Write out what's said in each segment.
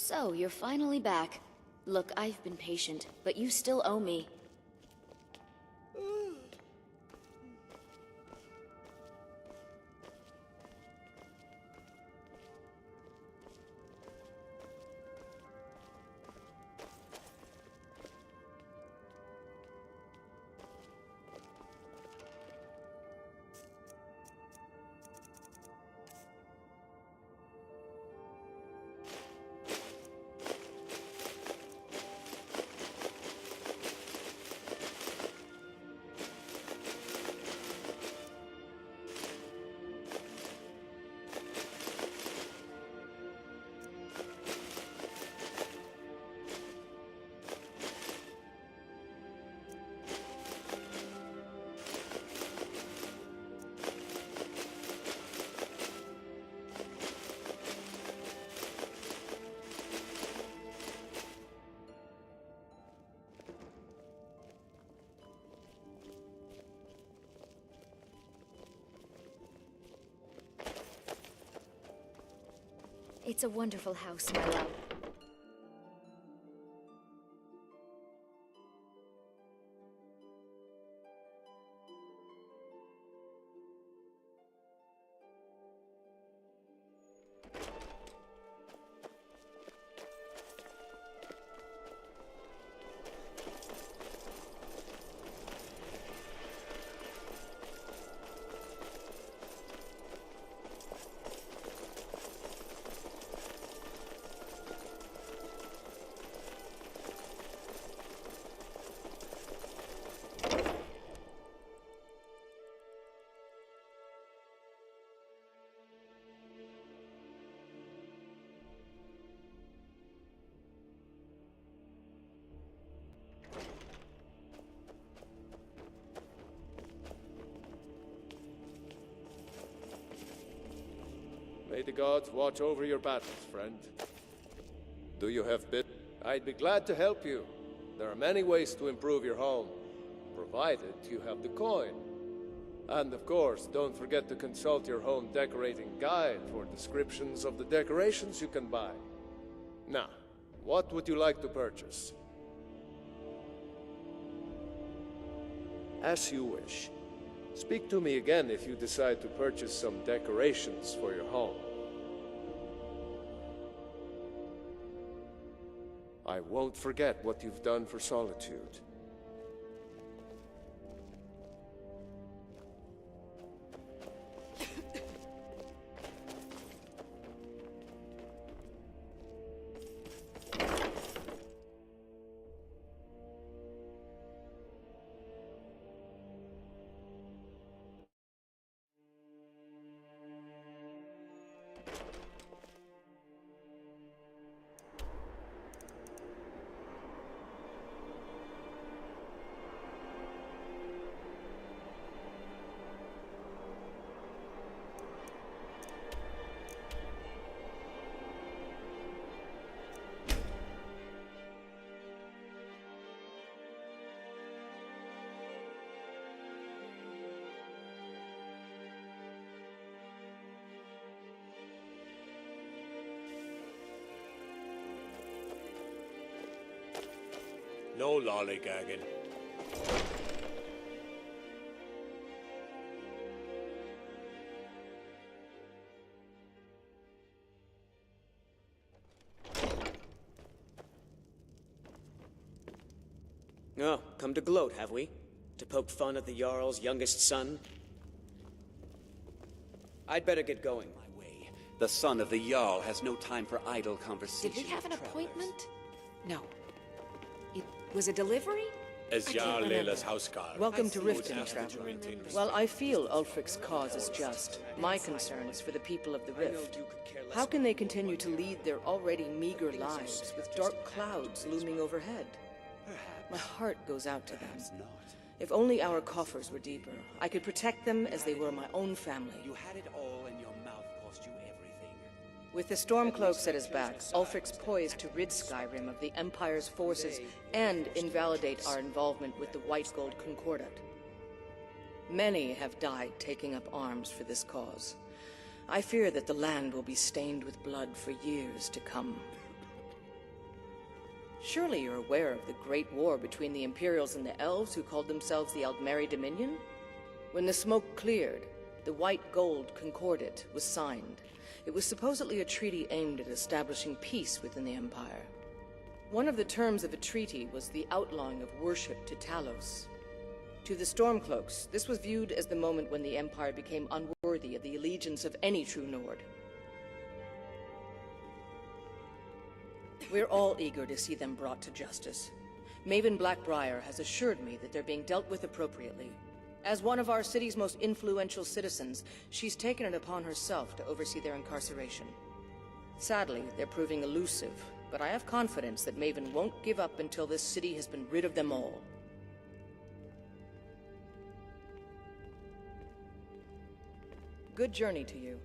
So, you're finally back. Look, I've been patient, but you still owe me. It's a wonderful house, my love. May the gods watch over your battles, friend. Do you have bit? I'd be glad to help you. There are many ways to improve your home, provided you have the coin. And of course, don't forget to consult your home decorating guide for descriptions of the decorations you can buy. Now, what would you like to purchase? As you wish. Speak to me again if you decide to purchase some decorations for your home. I won't forget what you've done for Solitude. No lollygagging. Oh, come to gloat, have we? To poke fun at the Jarl's youngest son? I'd better get going. My way. The son of the Jarl has no time for idle conversation. Did we have an with travelers. appointment? No. It was a delivery? As Jarl Leila's houseguard. Welcome to Riften, traveler. While I feel Ulfric's cause is just, my concern is for the people of the Rift. How can they continue to lead their already meager lives with dark clouds looming overhead? My heart goes out to them. If only our coffers were deeper, I could protect them as they were my own family. You had it all and your mouth cost you everything. With the Stormcloaks at his back, Ulfric's poised to rid Skyrim of the Empire's forces and invalidate our involvement with the White Gold Concordat. Many have died taking up arms for this cause. I fear that the land will be stained with blood for years to come. Surely you're aware of the Great War between the Imperials and the Elves who called themselves the Aldmeri Dominion? When the smoke cleared, the White Gold Concordat was signed. It was supposedly a treaty aimed at establishing peace within the Empire. One of the terms of the treaty was the outlawing of worship to Talos. To the Stormcloaks, this was viewed as the moment when the Empire became unworthy of the allegiance of any true Nord. We're all eager to see them brought to justice. Maven Blackbriar has assured me that they're being dealt with appropriately. As one of our city's most influential citizens, she's taken it upon herself to oversee their incarceration. Sadly, they're proving elusive, but I have confidence that Maven won't give up until this city has been rid of them all. Good journey to you.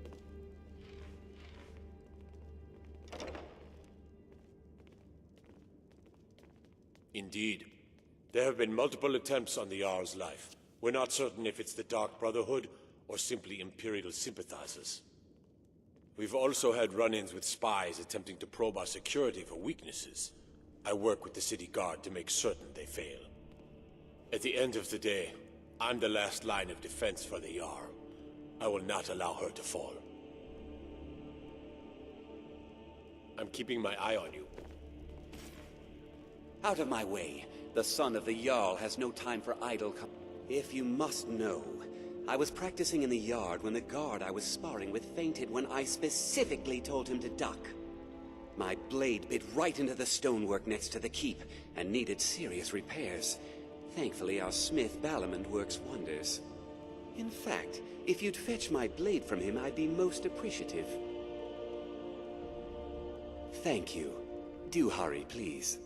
Indeed. There have been multiple attempts on the Jarl's life. We're not certain if it's the Dark Brotherhood or simply Imperial sympathizers. We've also had run-ins with spies attempting to probe our security for weaknesses. I work with the city guard to make certain they fail. At the end of the day, I'm the last line of defense for the Jarl. I will not allow her to fall. I'm keeping my eye on you. Out of my way. The son of the Jarl has no time for idle If you must know, I was practicing in the yard when the guard I was sparring with fainted when I specifically told him to duck. My blade bit right into the stonework next to the keep and needed serious repairs. Thankfully, our smith Balamond works wonders. In fact, if you'd fetch my blade from him, I'd be most appreciative. Thank you. Do hurry, please.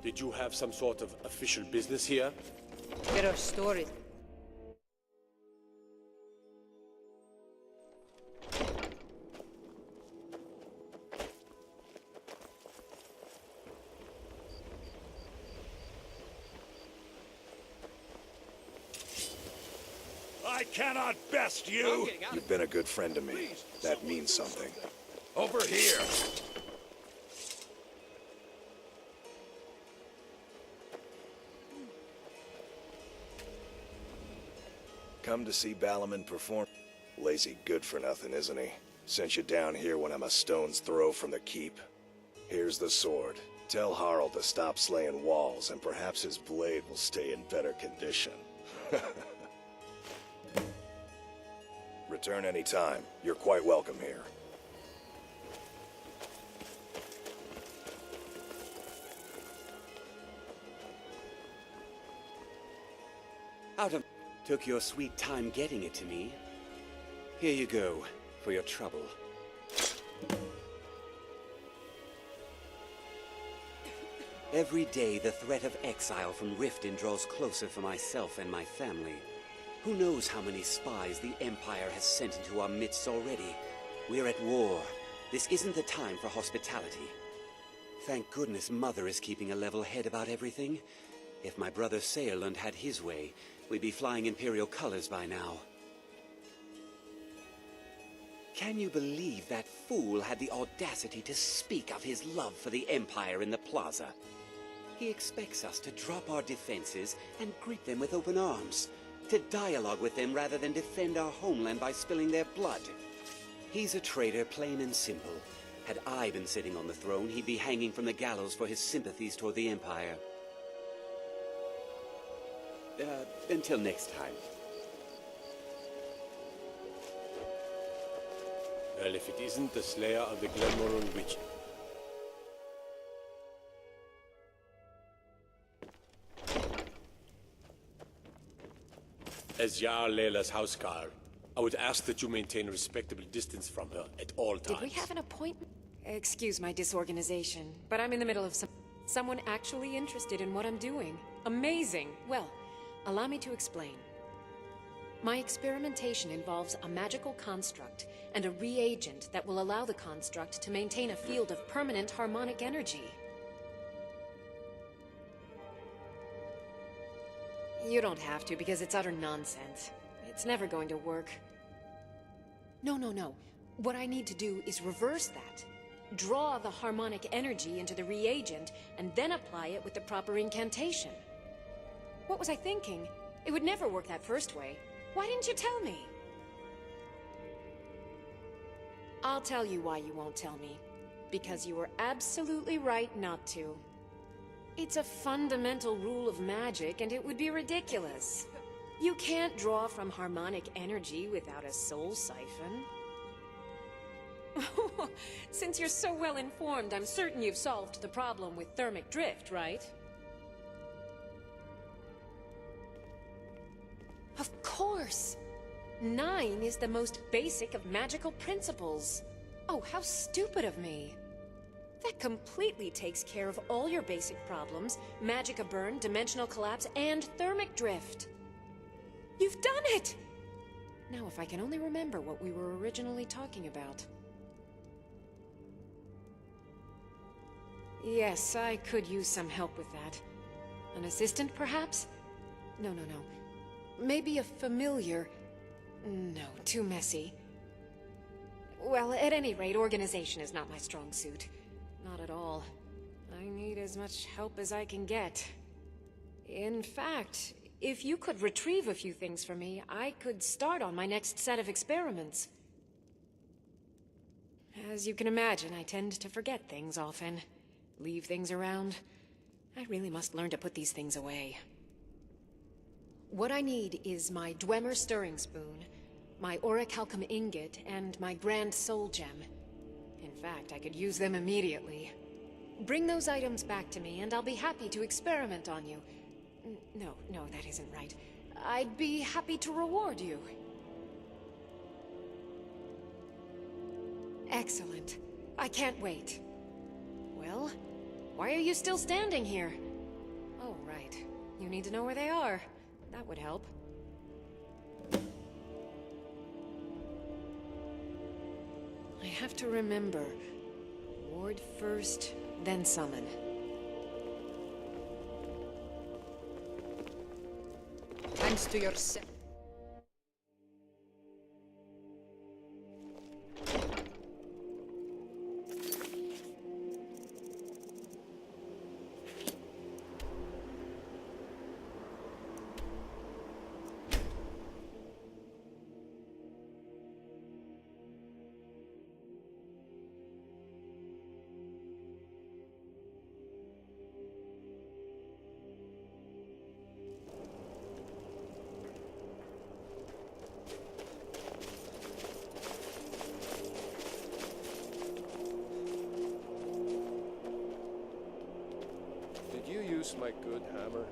Did you have some sort of official business here? There are stories. I cannot best you! You've been a good friend to me. That means something. Over here! Come to see Balamond perform. Lazy good for nothing, isn't he? Sent you down here when I'm a stone's throw from the keep. Here's the sword. Tell Harald to stop slaying walls, and perhaps his blade will stay in better condition. Return any time. You're quite welcome here. Took your sweet time getting it to me. Here you go, for your trouble. Every day the threat of exile from Riften draws closer for myself and my family. Who knows how many spies the Empire has sent into our midst already? We're at war. This isn't the time for hospitality. Thank goodness Mother is keeping a level head about everything. If my brother Saerlund had his way, we'd be flying Imperial colors by now. Can you believe that fool had the audacity to speak of his love for the Empire in the plaza? He expects us to drop our defenses and greet them with open arms, to dialogue with them rather than defend our homeland by spilling their blood. He's a traitor, plain and simple. Had I been sitting on the throne, he'd be hanging from the gallows for his sympathies toward the Empire. Until next time. Well, if it isn't the Slayer of the Glenmorron Witch... As Jarl Leila's housecarl, I would ask that you maintain a respectable distance from her at all times. Did we have an appointment? Excuse my disorganization, but I'm in the middle of someone actually interested in what I'm doing. Amazing! Well, allow me to explain. My experimentation involves a magical construct and a reagent that will allow the construct to maintain a field of permanent harmonic energy. You don't have to, because it's utter nonsense. It's never going to work. No. What I need to do is reverse that. Draw the harmonic energy into the reagent, and then apply it with the proper incantation. What was I thinking? It would never work that first way. Why didn't you tell me? I'll tell you why you won't tell me. Because you were absolutely right not to. It's a fundamental rule of magic, and it would be ridiculous. You can't draw from harmonic energy without a soul siphon. Since you're so well informed, I'm certain you've solved the problem with thermic drift, right? Of course! 9 is the most basic of magical principles. Oh, how stupid of me. That completely takes care of all your basic problems: magicka burn, dimensional collapse, and thermic drift. You've done it! Now, if I can only remember what we were originally talking about. Yes, I could use some help with that. An assistant, perhaps? No. Maybe a familiar. No, too messy. Well, at any rate, organization is not my strong suit. Not at all. I need as much help as I can get. In fact, if you could retrieve a few things for me, I could start on my next set of experiments. As you can imagine, I tend to forget things often. Leave things around. I really must learn to put these things away. What I need is my Dwemer stirring spoon, my orichalcum ingot, and my Grand Soul Gem. In fact, I could use them immediately. Bring those items back to me, and I'll be happy to experiment on you. No, that isn't right. I'd be happy to reward you. Excellent. I can't wait. Well, why are you still standing here? Oh, right. You need to know where they are. That would help. I have to remember. Ward first, then summon. Thanks to yourself. My good hammer?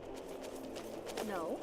No.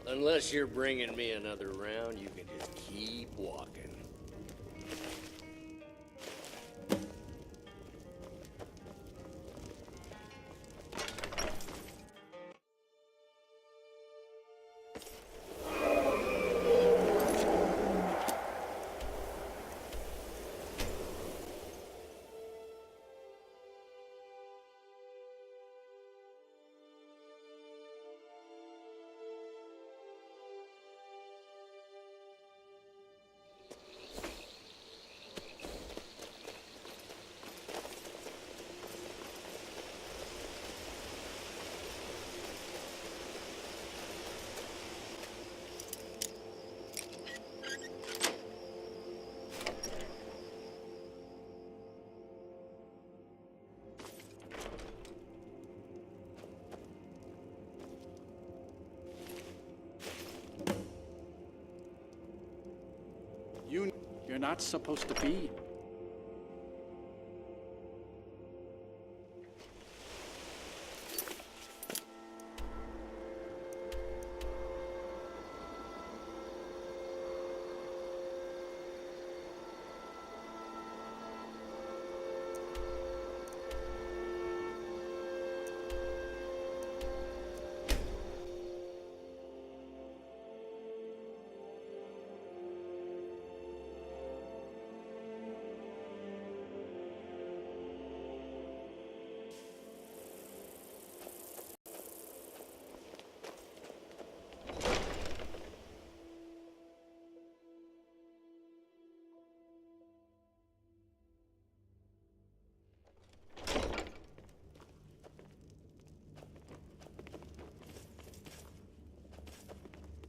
Unless you're bringing me another round, you can just keep walking. You're not supposed to be.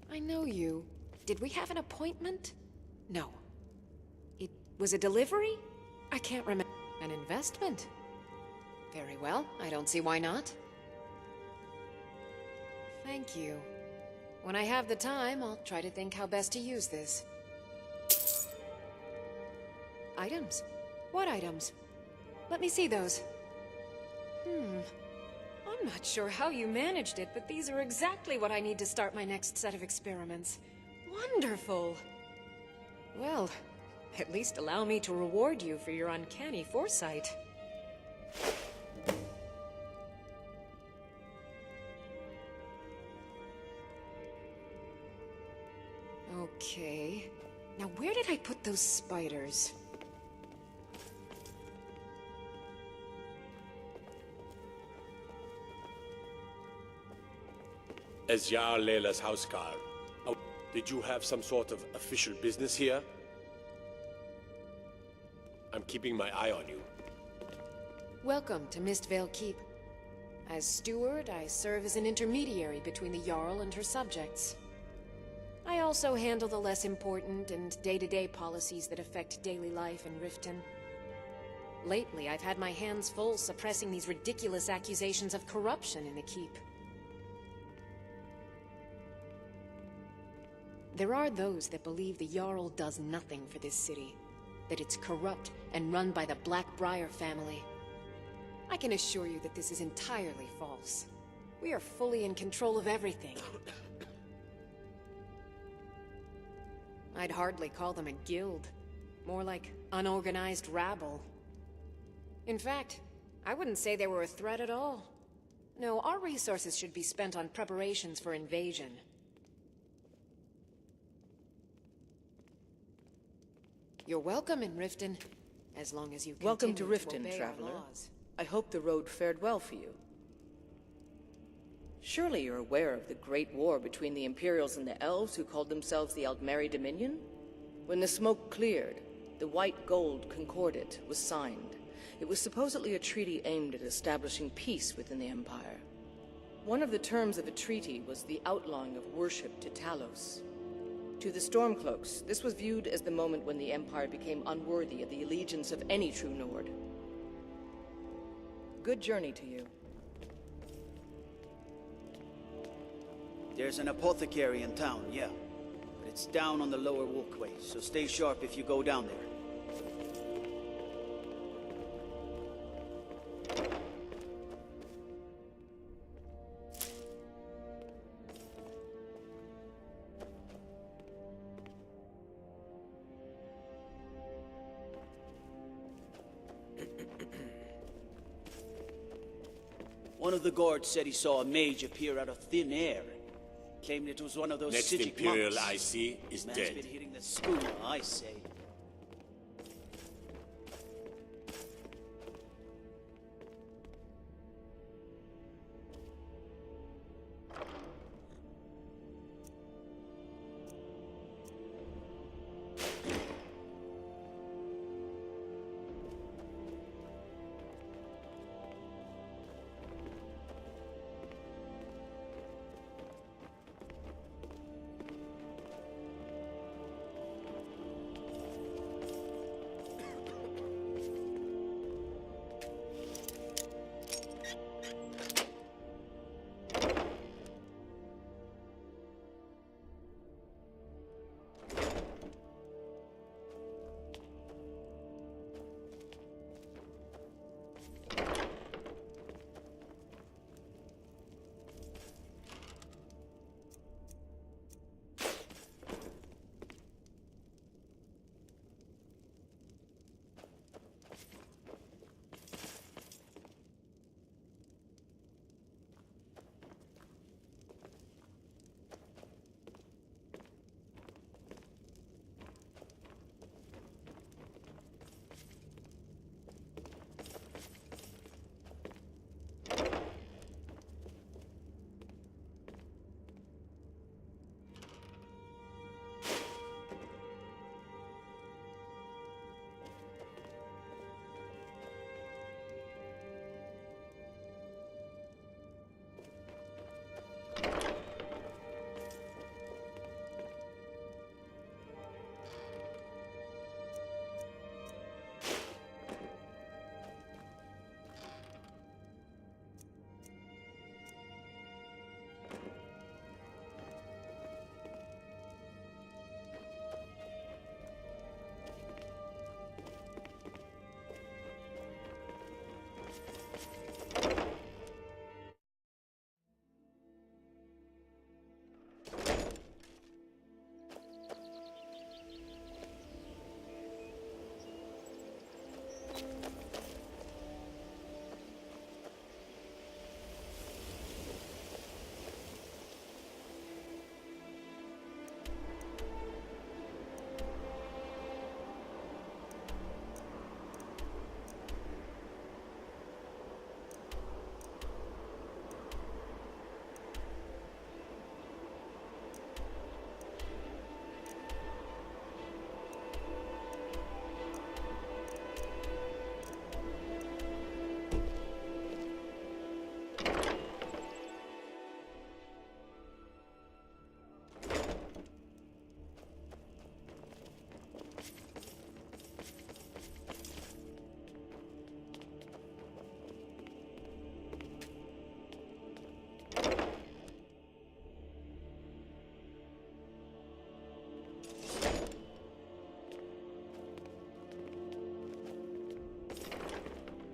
I know you. Did we have an appointment? No. It was a delivery? I can't remember. An investment? Very well. I don't see why not. Thank you. When I have the time, I'll try to think how best to use this. Items? What items? Let me see those. I'm not sure how you managed it, but these are exactly what I need to start my next set of experiments. Wonderful! Well, at least allow me to reward you for your uncanny foresight. Okay. Now where did I put those spiders? As Jarl Leila's housecarl, did you have some sort of official business here? I'm keeping my eye on you. Welcome to Mistvale Keep. As steward, I serve as an intermediary between the Jarl and her subjects. I also handle the less important and day-to-day policies that affect daily life in Riften. Lately, I've had my hands full suppressing these ridiculous accusations of corruption in the Keep. There are those that believe the Jarl does nothing for this city, that it's corrupt and run by the Blackbriar family. I can assure you that this is entirely false. We are fully in control of everything. I'd hardly call them a guild, more like unorganized rabble. In fact, I wouldn't say they were a threat at all. No, our resources should be spent on preparations for invasion. You're welcome in Riften, as long as you continue Welcome to Riften, obey our traveler. laws. I hope the road fared well for you. Surely you're aware of the Great War between the Imperials and the Elves who called themselves the Aldmeri Dominion? When the smoke cleared, the White Gold Concordat was signed. It was supposedly a treaty aimed at establishing peace within the Empire. One of the terms of a treaty was the outlawing of worship to Talos. To the Stormcloaks, this was viewed as the moment when the Empire became unworthy of the allegiance of any true Nord. Good journey to you. There's an apothecary in town, yeah. But it's down on the lower walkway, so stay sharp if you go down there. One of the guards said he saw a mage appear out of thin air. Claimed it was one of those Next Sijic Imperial monks. I see is Man's dead. been hitting the schooner, I say.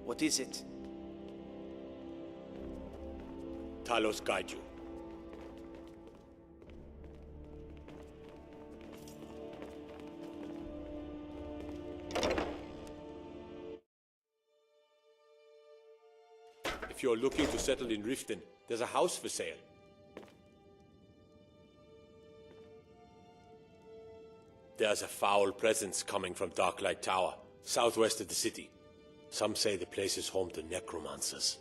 What is it? Talos guide you. If you're looking to settle in Riften, there's a house for sale. There's a foul presence coming from Darklight Tower, southwest of the city. Some say the place is home to necromancers.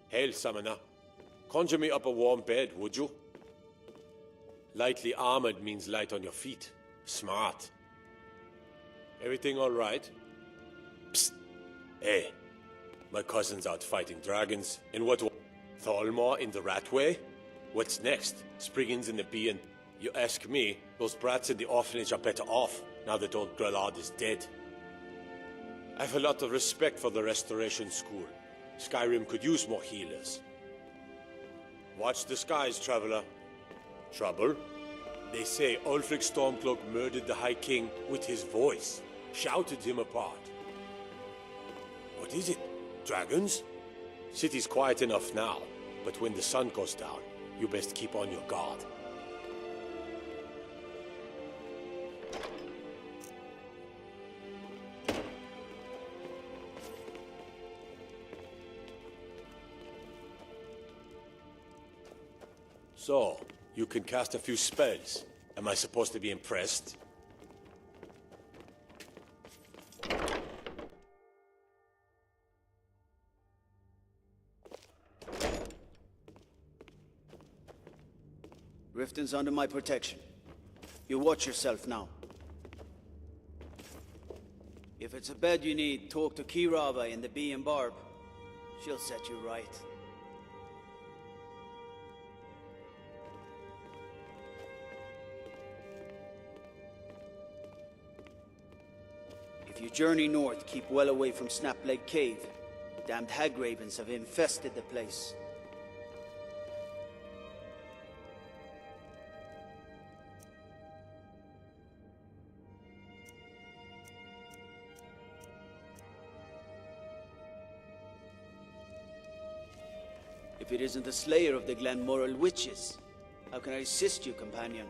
Hail, summoner. Conjure me up a warm bed, would you? Lightly armored means light on your feet. Smart. Everything all right? Psst. Hey, my cousin's out fighting dragons. In what way? Thalmor in the Ratway? What's next? Spriggans in the Bee and... You ask me, those brats in the orphanage are better off, now that old Grelard is dead. I have a lot of respect for the Restoration School. Skyrim could use more healers. Watch the skies, traveler. Trouble? They say Ulfric Stormcloak murdered the High King with his voice, shouted him apart. What is it? Dragons? City's quiet enough now, but when the sun goes down, you best keep on your guard. So, you can cast a few spells. Am I supposed to be impressed? Riften's under my protection. You watch yourself now. If it's a bed you need, talk to Kirava in the Bee and Barb. She'll set you right. If you journey north, keep well away from Snapleg Cave. Damned hag ravens have infested the place. If it isn't the slayer of the Glenmoral witches, how can I assist you, companion?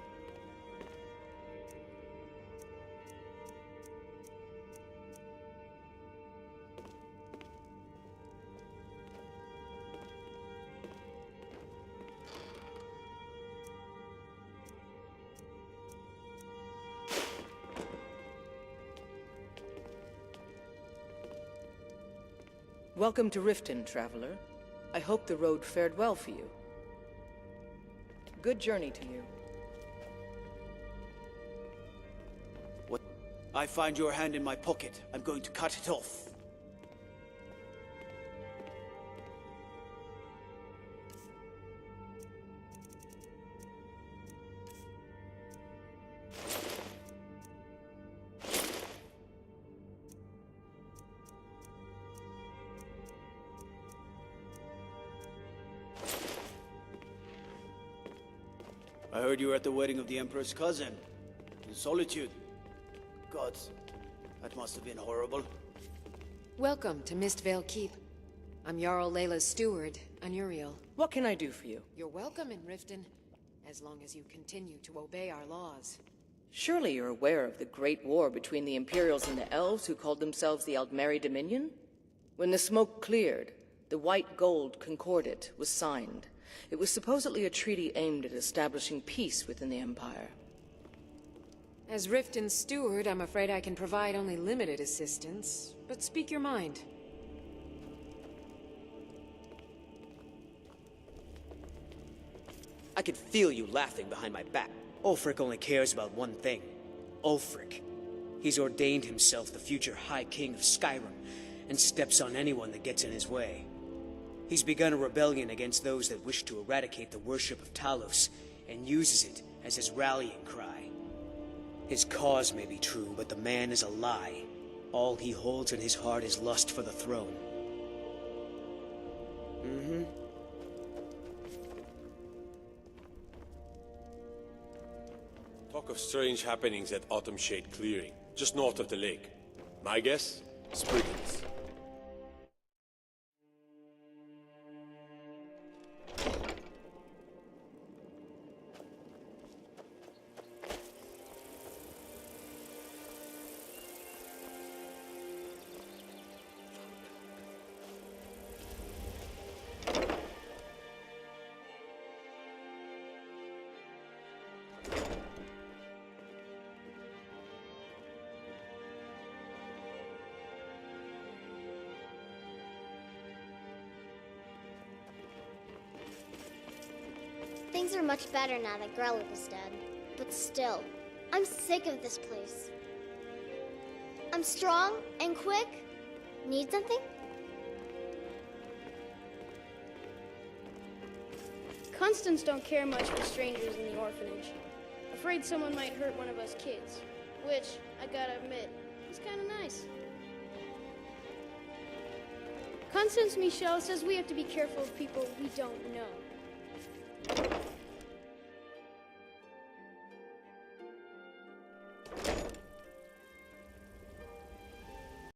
Welcome to Riften, traveler. I hope the road fared well for you. Good journey to you. What? I find your hand in my pocket. I'm going to cut it off. I heard you were at the wedding of the Emperor's cousin, in Solitude. Gods, that must have been horrible. Welcome to Mistvale Keep. I'm Jarl Layla's steward, Anuriel. What can I do for you? You're welcome in Riften, as long as you continue to obey our laws. Surely you're aware of the Great War between the Imperials and the Elves who called themselves the Aldmeri Dominion? When the smoke cleared, the White Gold Concordat was signed. It was supposedly a treaty aimed at establishing peace within the Empire. As Riften's steward, I'm afraid I can provide only limited assistance, but speak your mind. I could feel you laughing behind my back. Ulfric only cares about one thing. Ulfric. He's ordained himself the future High King of Skyrim, and steps on anyone that gets in his way. He's begun a rebellion against those that wish to eradicate the worship of Talos, and uses it as his rallying cry. His cause may be true, but the man is a lie. All he holds in his heart is lust for the throne. Talk of strange happenings at Autumn Shade Clearing, just north of the lake. My guess? Spriggans. Things are much better now that Grellick is dead. But still, I'm sick of this place. I'm strong and quick. Need something? Constants don't care much for strangers in the orphanage. Afraid someone might hurt one of us kids. Which, I gotta admit, is kinda nice. Constance Michel says we have to be careful of people we don't know.